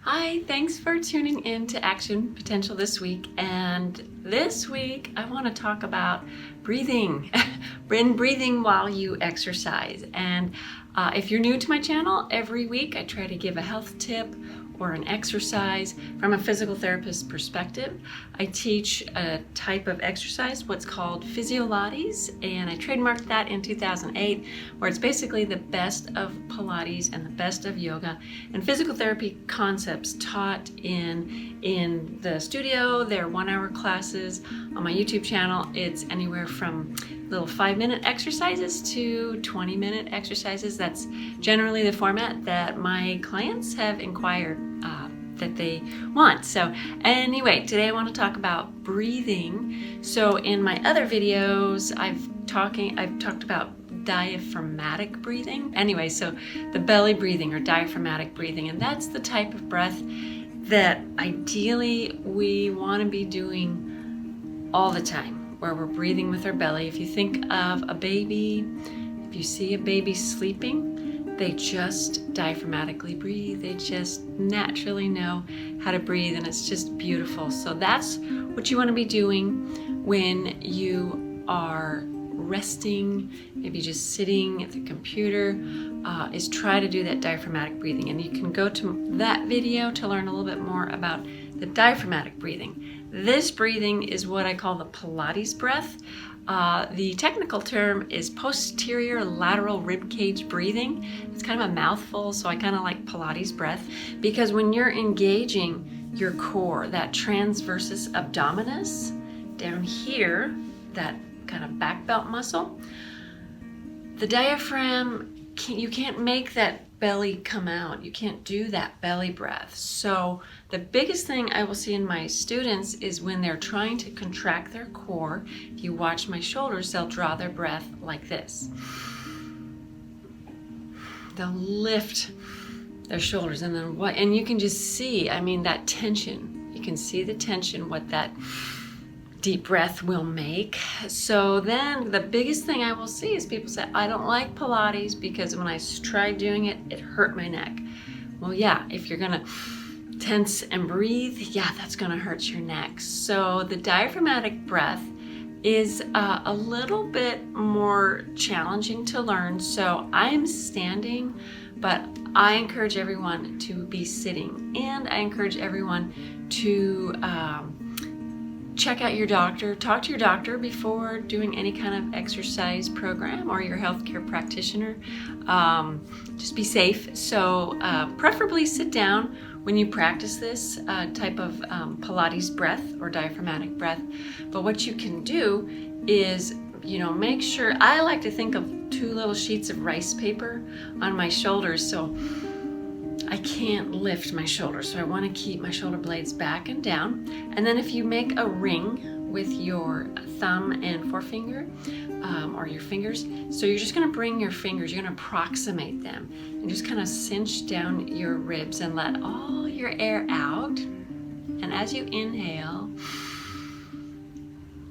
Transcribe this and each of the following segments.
Hi, thanks for tuning in to Action Potential this week. And this week I want to talk about breathing, breathing while you exercise. And if you're new to my channel, every week I try to give a health tip or an exercise from a physical therapist perspective. I teach a type of exercise, what's called Pilates, and I trademarked that in 2008, where it's basically the best of Pilates and the best of yoga and physical therapy concepts taught in the studio. They're 1-hour classes. On my YouTube channel, it's anywhere from little 5-minute exercises to 20-minute exercises. That's generally the format that my clients have inquired that they want. So anyway, today I want to talk about breathing. So in my other videos, I've talked about diaphragmatic breathing. Anyway, so the belly breathing or diaphragmatic breathing, and that's the type of breath that ideally we want to be doing all the time, where we're breathing with our belly. If you think of a baby, if you see a baby sleeping, they just diaphragmatically breathe. They just naturally know how to breathe, and it's just beautiful. So that's what you want to be doing when you are resting, maybe just sitting at the computer, is try to do that diaphragmatic breathing. And you can go to that video to learn a little bit more about the diaphragmatic breathing. This breathing is what I call the Pilates breath. The technical term is posterior lateral ribcage breathing. It's kind of a mouthful, so I kind of like Pilates breath, because when you're engaging your core, that transversus abdominis down here, that kind of back belt muscle, the diaphragm, you can't make that belly come out. You can't do that belly breath. So the biggest thing I will see in my students is when they're trying to contract their core. If you watch my shoulders, they'll draw their breath like this. They'll lift their shoulders, and then what? And you can just see, I mean, that tension. You can see the tension, what that deep breath will make. So then the biggest thing I will see is people say, I don't like Pilates because when I tried doing it, it hurt my neck. Well, yeah, if you're gonna tense and breathe, yeah, that's gonna hurt your neck. So the diaphragmatic breath is a little bit more challenging to learn. So I'm standing, but I encourage everyone to be sitting, and I encourage everyone to check out your doctor. Talk to your doctor before doing any kind of exercise program, or your healthcare practitioner. Just be safe. So preferably sit down when you practice this type of Pilates breath or diaphragmatic breath. But what you can do is, make sure, I like to think of 2 little sheets of rice paper on my shoulders, so I can't lift my shoulders, so I want to keep my shoulder blades back and down. And then if you make a ring with your thumb and forefinger, or your fingers, so you're just going to bring your fingers, you're going to approximate them, and just kind of cinch down your ribs and let all your air out. And as you inhale,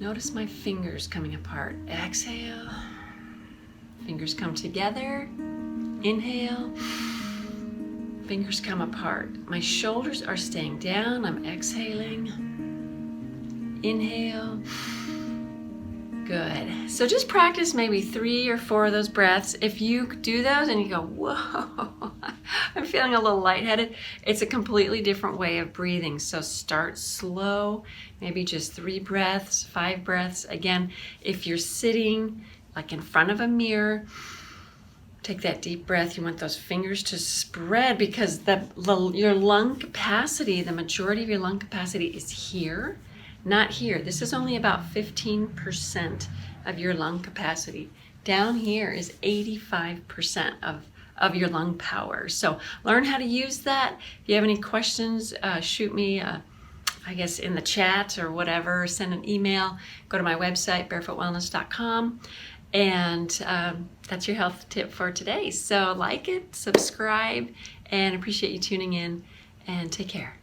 notice my fingers coming apart. Exhale, fingers come together. Inhale, fingers come apart. My shoulders are staying down. I'm exhaling. Inhale. Good. So just practice maybe 3 or 4 of those breaths. If you do those and you go, whoa, I'm feeling a little lightheaded, it's a completely different way of breathing. So start slow, maybe just 3 breaths, 5 breaths. Again, if you're sitting like in front of a mirror, take that deep breath. You want those fingers to spread, because your lung capacity, the majority of your lung capacity is here, not here. This is only about 15% of your lung capacity. Down here is 85% of your lung power. So learn how to use that. If you have any questions, shoot me, I guess, in the chat or whatever. Send an email. Go to my website, barefootwellness.com. And that's your health tip for today. So like it, subscribe, and appreciate you tuning in, and take care.